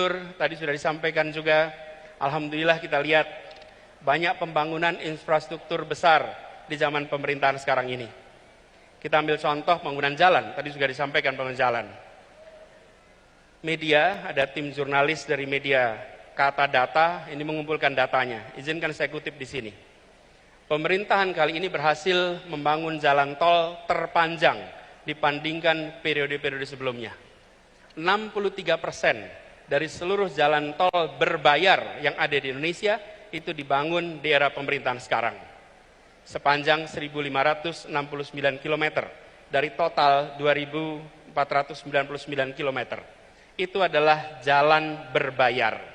infrastruktur, tadi sudah disampaikan juga, alhamdulillah kita lihat banyak pembangunan infrastruktur besar di zaman pemerintahan sekarang ini. Kita ambil contoh pembangunan jalan, tadi juga disampaikan pembangunan jalan. Media, ada tim jurnalis dari media Kata Data, ini mengumpulkan datanya. Izinkan saya kutip di sini. Pemerintahan kali ini berhasil membangun jalan tol terpanjang dibandingkan periode-periode sebelumnya. 63% dari seluruh jalan tol berbayar yang ada di Indonesia itu dibangun di era pemerintahan sekarang. Sepanjang 1.569 km dari total 2.499 km. Itu adalah jalan berbayar.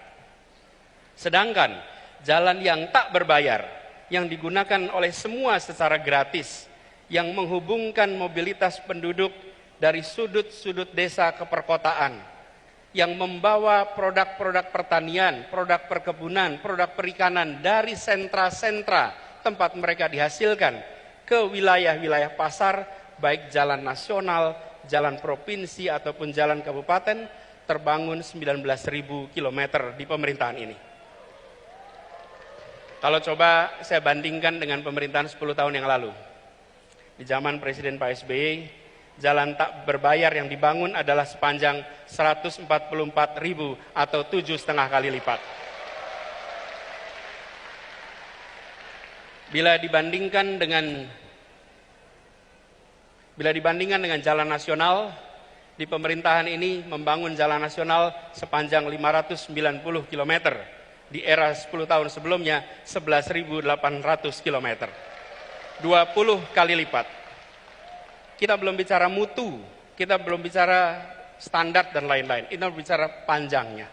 Sedangkan jalan yang tak berbayar, yang digunakan oleh semua secara gratis, yang menghubungkan mobilitas penduduk dari sudut-sudut desa ke perkotaan, yang membawa produk-produk pertanian, produk perkebunan, produk perikanan dari sentra-sentra tempat mereka dihasilkan ke wilayah-wilayah pasar, baik jalan nasional, jalan provinsi ataupun jalan kabupaten, terbangun 19.000 km di pemerintahan ini. Kalau coba saya bandingkan dengan pemerintahan 10 tahun yang lalu, di zaman Presiden Pak SBY, jalan tak berbayar yang dibangun adalah sepanjang 144.000 atau 7,5 kali lipat. Bila dibandingkan dengan jalan nasional, di pemerintahan ini membangun jalan nasional sepanjang 590 km. Di era 10 tahun sebelumnya 11.800 km. 20 kali lipat. Kita belum bicara mutu, kita belum bicara standar dan lain-lain. Kita bicara panjangnya.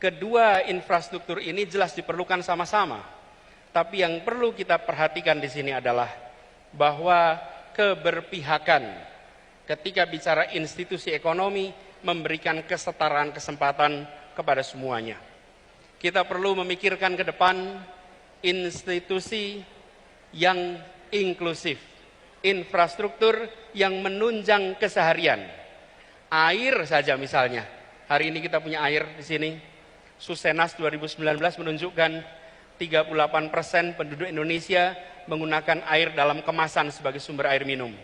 Kedua infrastruktur ini jelas diperlukan sama-sama. Tapi yang perlu kita perhatikan di sini adalah bahwa keberpihakan ketika bicara institusi ekonomi memberikan kesetaraan kesempatan kepada semuanya. Kita perlu memikirkan ke depan institusi yang inklusif, infrastruktur yang menunjang keseharian. Air saja misalnya. Hari ini kita punya air di sini. Susenas 2019 menunjukkan 38% penduduk Indonesia menggunakan air dalam kemasan sebagai sumber air minum.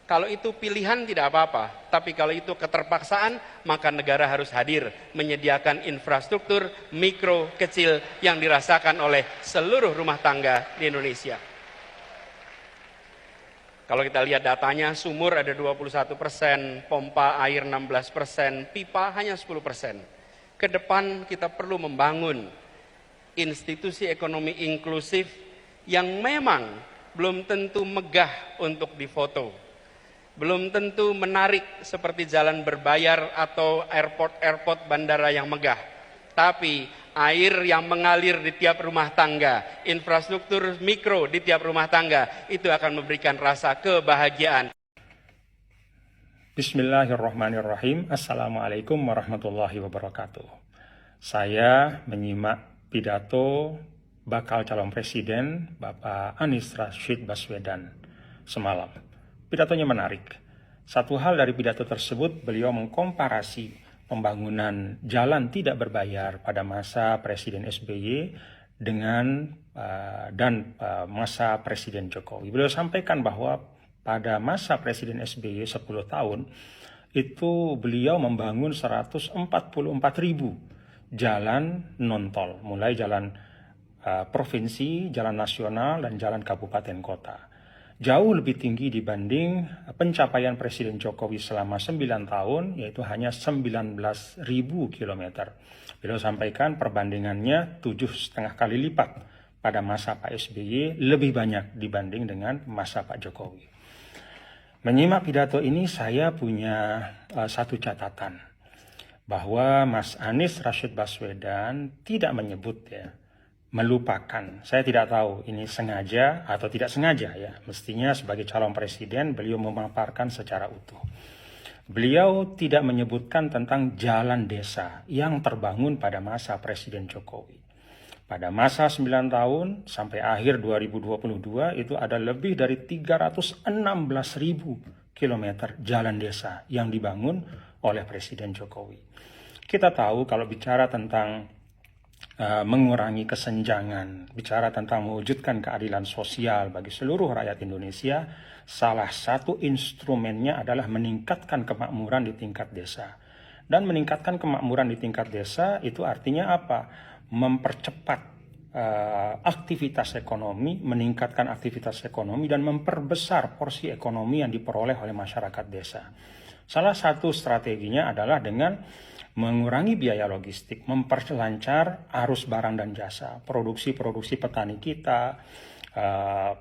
Kalau itu pilihan tidak apa-apa, tapi kalau itu keterpaksaan, maka negara harus hadir menyediakan infrastruktur mikro kecil yang dirasakan oleh seluruh rumah tangga di Indonesia. Kalau kita lihat datanya, sumur ada 21%, pompa air 16%, pipa hanya 10%. Ke depan kita perlu membangun institusi ekonomi inklusif yang memang belum tentu megah untuk difoto. Belum tentu menarik seperti jalan berbayar atau airport bandara yang megah. Tapi air yang mengalir di tiap rumah tangga, infrastruktur mikro di tiap rumah tangga, itu akan memberikan rasa kebahagiaan. Bismillahirrahmanirrahim. Assalamualaikum warahmatullahi wabarakatuh. Saya menyimak pidato bakal calon presiden Bapak Anies Rashid Baswedan semalam. Pidatonya menarik. Satu hal dari pidato tersebut, beliau mengkomparasi pembangunan jalan tidak berbayar pada masa Presiden SBY dengan masa Presiden Jokowi. Beliau sampaikan bahwa pada masa Presiden SBY 10 tahun, itu beliau membangun 144.000 jalan non-tol, mulai jalan provinsi, jalan nasional, dan jalan kabupaten kota. Jauh lebih tinggi dibanding pencapaian Presiden Jokowi selama 9 tahun, yaitu hanya 19.000 km. Beliau sampaikan perbandingannya 7,5 kali lipat pada masa Pak SBY, lebih banyak dibanding dengan masa Pak Jokowi. Menyimak pidato ini saya punya satu catatan, bahwa Mas Anies Rashid Baswedan tidak menyebut melupakan. Saya tidak tahu ini sengaja atau tidak sengaja ya. Mestinya sebagai calon presiden beliau memaparkan secara utuh. Beliau tidak menyebutkan tentang jalan desa yang terbangun pada masa Presiden Jokowi. Pada masa 9 tahun sampai akhir 2022 itu ada lebih dari 316.000 km jalan desa yang dibangun oleh Presiden Jokowi. Kita tahu kalau bicara tentang mengurangi kesenjangan, bicara tentang mewujudkan keadilan sosial bagi seluruh rakyat Indonesia, salah satu instrumennya adalah meningkatkan kemakmuran di tingkat desa. Dan meningkatkan kemakmuran di tingkat desa itu artinya apa? Mempercepat aktivitas ekonomi, meningkatkan aktivitas ekonomi, dan memperbesar porsi ekonomi yang diperoleh oleh masyarakat desa. Salah satu strateginya adalah dengan mengurangi biaya logistik, memperlancar arus barang dan jasa, produksi petani kita,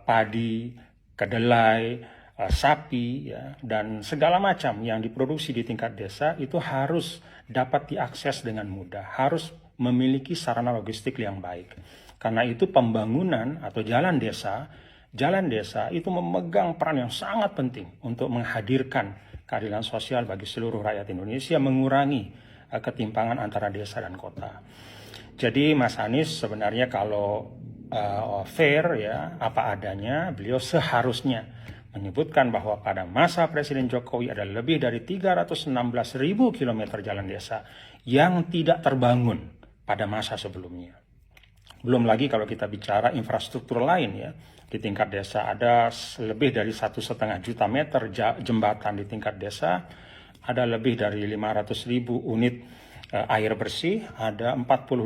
padi, kedelai, sapi, ya, dan segala macam yang diproduksi di tingkat desa itu harus dapat diakses dengan mudah, harus memiliki sarana logistik yang baik. Karena itu pembangunan atau jalan desa itu memegang peran yang sangat penting untuk menghadirkan keadilan sosial bagi seluruh rakyat Indonesia, mengurangi ketimpangan antara desa dan kota. Jadi Mas Anies sebenarnya kalau fair ya apa adanya, beliau seharusnya menyebutkan bahwa pada masa Presiden Jokowi ada lebih dari 316.000 kilometer jalan desa yang tidak terbangun pada masa sebelumnya. Belum lagi kalau kita bicara infrastruktur lain ya, di tingkat desa ada lebih dari 1,5 juta meter jembatan di tingkat desa, ada lebih dari 500.000 unit air bersih, ada 42.000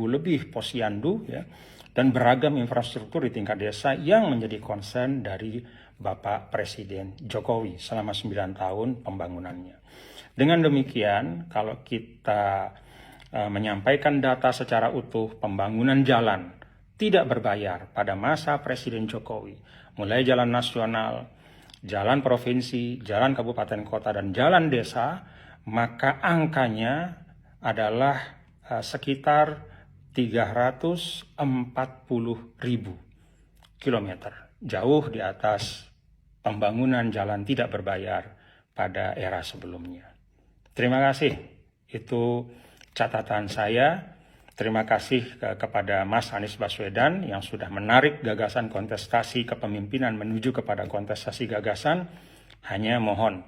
lebih posyandu, ya, dan beragam infrastruktur di tingkat desa yang menjadi concern dari Bapak Presiden Jokowi selama 9 tahun pembangunannya. Dengan demikian, kalau kita menyampaikan data secara utuh pembangunan jalan tidak berbayar pada masa Presiden Jokowi, mulai jalan nasional, jalan provinsi, jalan kabupaten kota, dan jalan desa, maka angkanya adalah sekitar 340.000 kilometer. Jauh di atas pembangunan jalan tidak berbayar pada era sebelumnya. Terima kasih. Itu catatan saya. Terima kasih kepada Mas Anies Baswedan yang sudah menarik gagasan kontestasi kepemimpinan menuju kepada kontestasi gagasan. Hanya mohon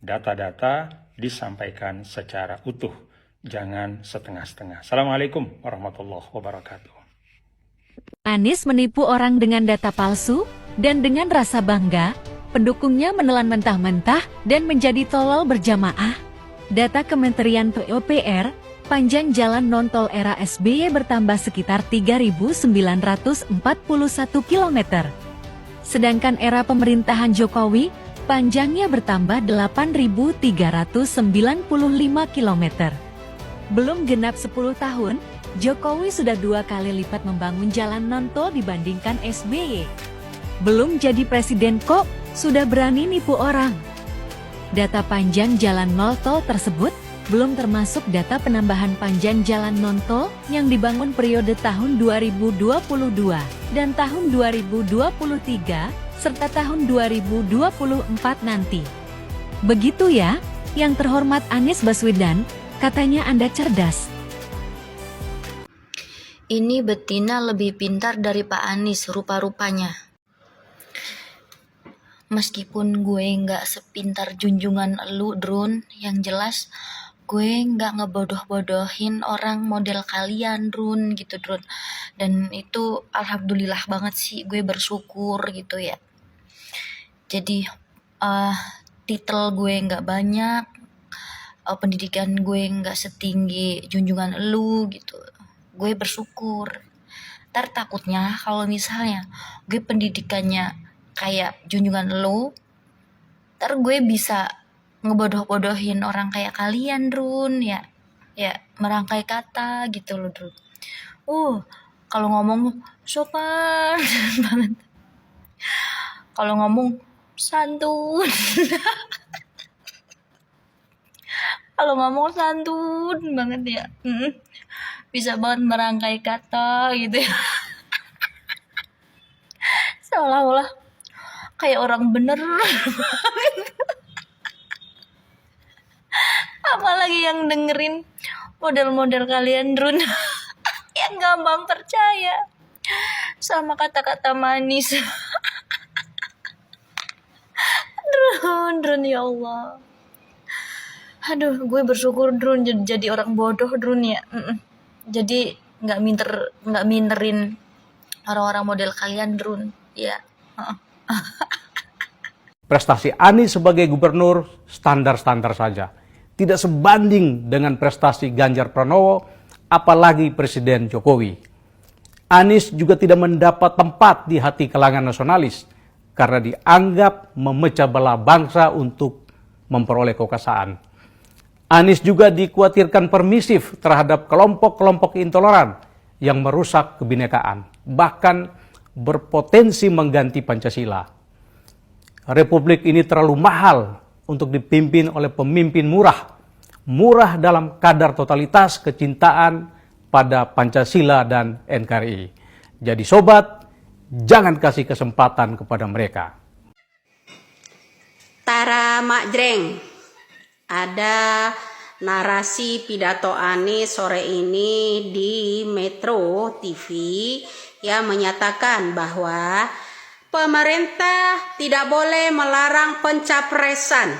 data-data disampaikan secara utuh, jangan setengah-setengah. Assalamualaikum warahmatullahi wabarakatuh. Anies menipu orang dengan data palsu, dan dengan rasa bangga, pendukungnya menelan mentah-mentah dan menjadi tolol berjamaah. Data Kementerian PUPR, panjang jalan non-tol era SBY bertambah sekitar 3.941 km. Sedangkan era pemerintahan Jokowi, panjangnya bertambah 8.395 km. Belum genap 10 tahun, Jokowi sudah 2 kali lipat membangun jalan non-tol dibandingkan SBY. Belum jadi presiden kok, sudah berani nipu orang. Data panjang jalan non-tol tersebut belum termasuk data penambahan panjang jalan non-tol yang dibangun periode tahun 2022 dan tahun 2023 serta tahun 2024 nanti. Begitu ya, yang terhormat Anies Baswedan, katanya Anda cerdas. Ini betina lebih pintar dari Pak Anies rupa-rupanya. Meskipun gue nggak sepintar junjungan elu, Drun, yang jelas gue nggak ngebodoh-bodohin orang model kalian, Drun, gitu, Drun. Dan itu alhamdulillah banget sih, gue bersyukur gitu ya. Jadi titel gue nggak banyak, pendidikan gue nggak setinggi junjungan elu gitu. Gue bersyukur. Ntar takutnya kalau misalnya gue pendidikannya kayak junjungan elu, ntar gue bisa ngebodoh-bodohin orang kayak kalian, Drun, ya merangkai kata gitu loh, Drun. Kalau ngomong sopan banget, kalau ngomong santun kalau ngomong santun banget ya, bisa banget merangkai kata gitu ya. Seolah-olah kayak orang bener. Apalagi yang dengerin model-model kalian, Drun, yang gampang percaya sama kata-kata manis. Drun, ya Allah. Aduh, gue bersyukur Drun jadi orang bodoh Drun ya. Jadi nggak minterin orang-orang model kalian Drun ya. Prestasi Anies sebagai gubernur standar-standar saja. Tidak sebanding dengan prestasi Ganjar Pranowo, apalagi Presiden Jokowi. Anies juga tidak mendapat tempat di hati kalangan nasionalis karena dianggap memecah belah bangsa untuk memperoleh kekuasaan. Anies juga dikhawatirkan permisif terhadap kelompok-kelompok intoleran yang merusak kebinekaan, bahkan berpotensi mengganti Pancasila. Republik ini terlalu mahal untuk dipimpin oleh pemimpin murah dalam kadar totalitas kecintaan pada Pancasila dan NKRI. Jadi sobat, jangan kasih kesempatan kepada mereka. Tara Mak Jreng, ada narasi pidato Anies sore ini di Metro TV yang menyatakan bahwa pemerintah tidak boleh melarang pencapresan.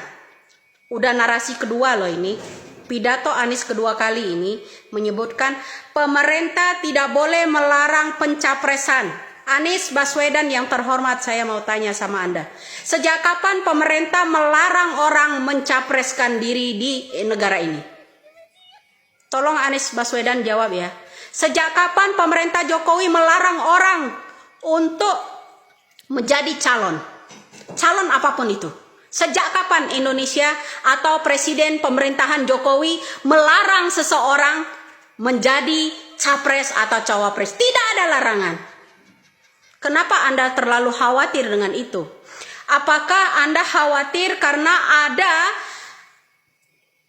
Udah narasi kedua loh ini. Pidato Anies kedua kali ini menyebutkan pemerintah tidak boleh melarang pencapresan. Anies Baswedan yang terhormat, saya mau tanya sama Anda. Sejak kapan pemerintah melarang orang mencapreskan diri di negara ini? Tolong Anies Baswedan jawab ya. Sejak kapan pemerintah Jokowi melarang orang untuk menjadi calon apapun itu? Sejak kapan Indonesia atau presiden pemerintahan Jokowi melarang seseorang menjadi capres atau cawapres? Tidak ada larangan. Kenapa Anda terlalu khawatir dengan itu? Apakah Anda khawatir karena ada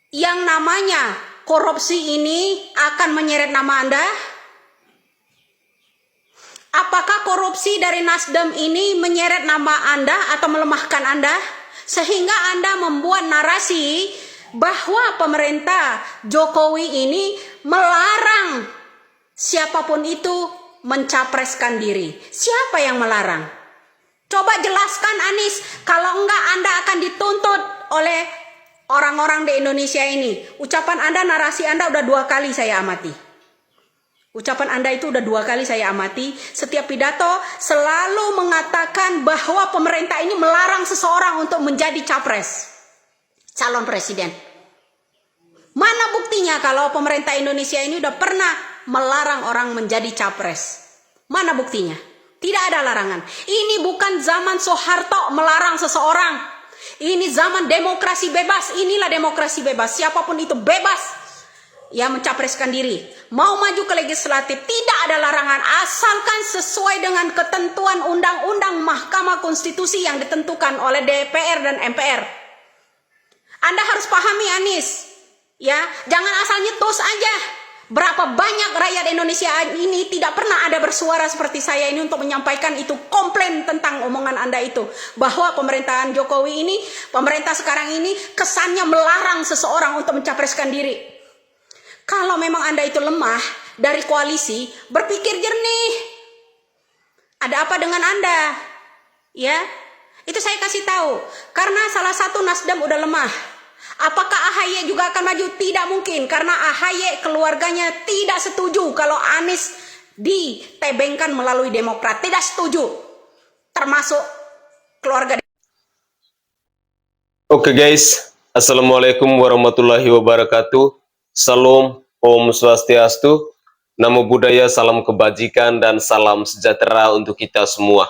yang namanya korupsi ini akan menyeret nama Anda? Apakah korupsi dari Nasdem ini menyeret nama Anda atau melemahkan Anda? Sehingga Anda membuat narasi bahwa pemerintah Jokowi ini melarang siapapun itu mencapreskan diri. Siapa yang melarang? Coba jelaskan Anies, kalau enggak Anda akan dituntut oleh orang-orang di Indonesia ini. Ucapan Anda, narasi Anda udah 2 kali saya amati. Ucapan Anda itu udah 2 kali saya amati. Setiap pidato selalu mengatakan bahwa pemerintah ini melarang seseorang untuk menjadi capres, calon presiden. Mana buktinya kalau pemerintah Indonesia ini udah pernah melarang orang menjadi capres? Mana buktinya? Tidak ada larangan. Ini bukan zaman Soeharto melarang seseorang. Ini zaman demokrasi bebas. Inilah demokrasi bebas. Siapapun itu bebas ya mencapreskan diri. Mau maju ke legislatif, tidak ada larangan asalkan sesuai dengan ketentuan undang-undang Mahkamah Konstitusi yang ditentukan oleh DPR dan MPR. Anda harus pahami Anies, ya, jangan asal nyetus aja. Berapa banyak rakyat Indonesia ini tidak pernah ada bersuara seperti saya ini untuk menyampaikan itu, komplain tentang omongan Anda itu, bahwa pemerintahan Jokowi ini, pemerintah sekarang ini kesannya melarang seseorang untuk mencapreskan diri. Kalau memang Anda itu lemah dari koalisi, berpikir jernih. Ada apa dengan Anda? Ya, itu saya kasih tahu. Karena salah satu Nasdem udah lemah. Apakah AHY juga akan maju? Tidak mungkin. Karena AHY keluarganya tidak setuju kalau Anies ditebengkan melalui Demokrat. Tidak setuju. Termasuk keluarga. Oke guys, Assalamualaikum warahmatullahi wabarakatuh. Salam, Om Swastiastu, Namo Buddhaya, salam kebajikan dan salam sejahtera untuk kita semua.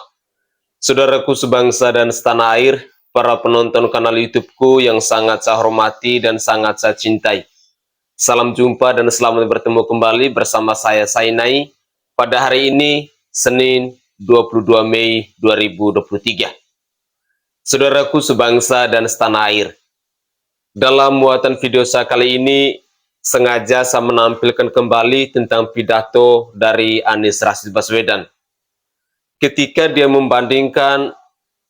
Saudaraku sebangsa dan setanah air, para penonton kanal YouTubeku yang sangat saya hormati dan sangat saya cintai. Salam jumpa dan selamat bertemu kembali bersama saya Sainai pada hari ini, Senin 22 Mei 2023. Saudaraku sebangsa dan setanah air, dalam muatan video saya kali ini, sengaja saya menampilkan kembali tentang pidato dari Anies Rashid Baswedan. Ketika dia membandingkan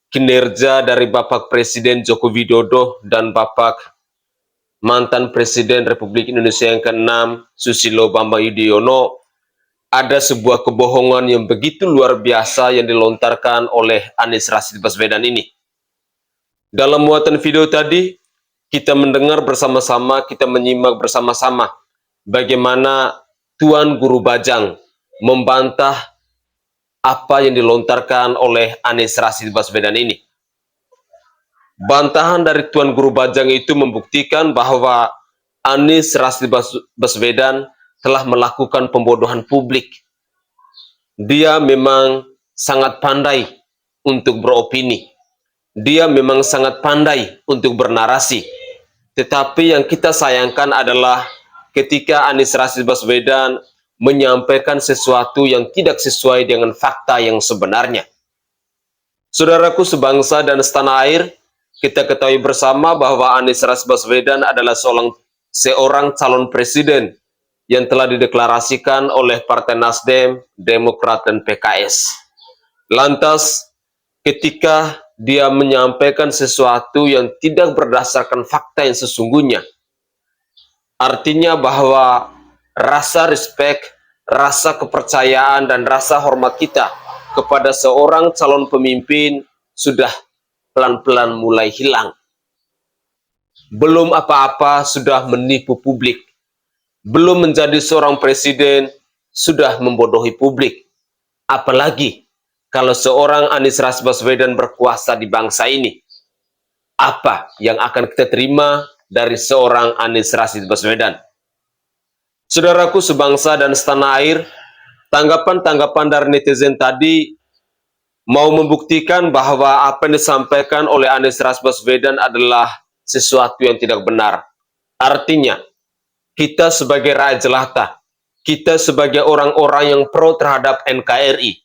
kinerja dari Bapak Presiden Joko Widodo dan Bapak mantan Presiden Republik Indonesia yang ke-6, Susilo Bambang Yudhoyono, ada sebuah kebohongan yang begitu luar biasa yang dilontarkan oleh Anies Rashid Baswedan ini. Dalam muatan video tadi, kita mendengar bersama-sama, kita menyimak bersama-sama bagaimana Tuan Guru Bajang membantah apa yang dilontarkan oleh Anies Rashid Baswedan ini. Bantahan dari Tuan Guru Bajang itu membuktikan bahwa Anies Rashid Baswedan telah melakukan pembodohan publik. Dia memang sangat pandai untuk beropini. Dia memang sangat pandai untuk bernarasi. Tetapi yang kita sayangkan adalah ketika Anies Rashid Baswedan menyampaikan sesuatu yang tidak sesuai dengan fakta yang sebenarnya. Saudaraku sebangsa dan setanah air, kita ketahui bersama bahwa Anies Rashid Baswedan adalah seorang calon presiden yang telah dideklarasikan oleh Partai Nasdem, Demokrat, dan PKS. Lantas, ketika dia menyampaikan sesuatu yang tidak berdasarkan fakta yang sesungguhnya, artinya bahwa rasa respect, rasa kepercayaan, dan rasa hormat kita kepada seorang calon pemimpin sudah pelan-pelan mulai hilang. Belum apa-apa sudah menipu publik. Belum menjadi seorang presiden sudah membodohi publik. Apalagi kalau seorang Anies Rashid Baswedan berkuasa di bangsa ini. Apa yang akan kita terima dari seorang Anies Rashid Baswedan? Saudaraku sebangsa dan setanah air, tanggapan-tanggapan dari netizen tadi mau membuktikan bahwa apa yang disampaikan oleh Anies Rashid Baswedan adalah sesuatu yang tidak benar. Artinya, kita sebagai rakyat jelata, kita sebagai orang-orang yang pro terhadap NKRI,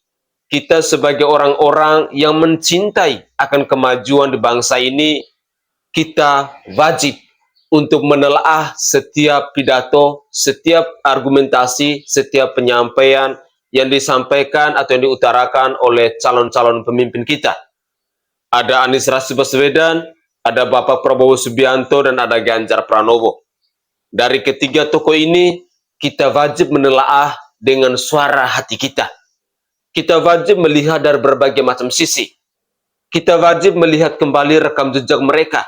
kita sebagai orang-orang yang mencintai akan kemajuan di bangsa ini, kita wajib untuk menelaah setiap pidato, setiap argumentasi, setiap penyampaian yang disampaikan atau yang diutarakan oleh calon-calon pemimpin kita. Ada Anies Rashid Baswedan, ada Bapak Prabowo Subianto, dan ada Ganjar Pranowo. Dari ketiga tokoh ini, kita wajib menelaah dengan suara hati kita. Kita wajib melihat dari berbagai macam sisi. Kita wajib melihat kembali rekam jejak mereka.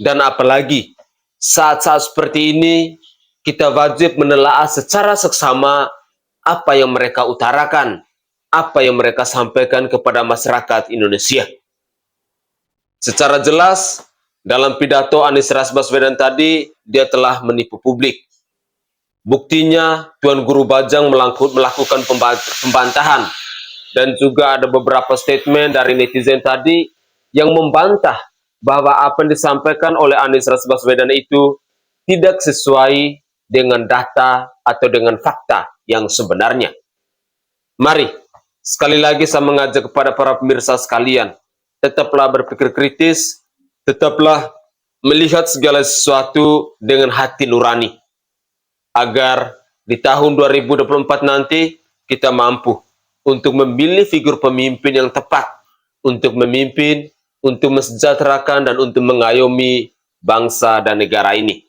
Dan apalagi, saat-saat seperti ini, kita wajib menelaah secara seksama apa yang mereka utarakan, apa yang mereka sampaikan kepada masyarakat Indonesia. Secara jelas, dalam pidato Anies Rashid Baswedan tadi, dia telah menipu publik. Buktinya, Tuan Guru Bajang melakukan pembantahan. Dan juga ada beberapa statement dari netizen tadi yang membantah bahwa apa yang disampaikan oleh Anies Rashid Baswedan itu tidak sesuai dengan data atau dengan fakta yang sebenarnya. Mari, sekali lagi saya mengajak kepada para pemirsa sekalian, tetaplah berpikir kritis, tetaplah melihat segala sesuatu dengan hati nurani, agar di tahun 2024 nanti kita mampu untuk memilih figur pemimpin yang tepat, untuk memimpin, untuk mensejahterakan, dan untuk mengayomi bangsa dan negara ini.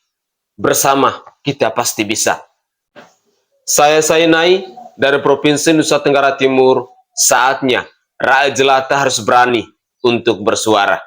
Bersama kita pasti bisa. Saya Sainai dari Provinsi Nusa Tenggara Timur. Saatnya rakyat jelata harus berani untuk bersuara.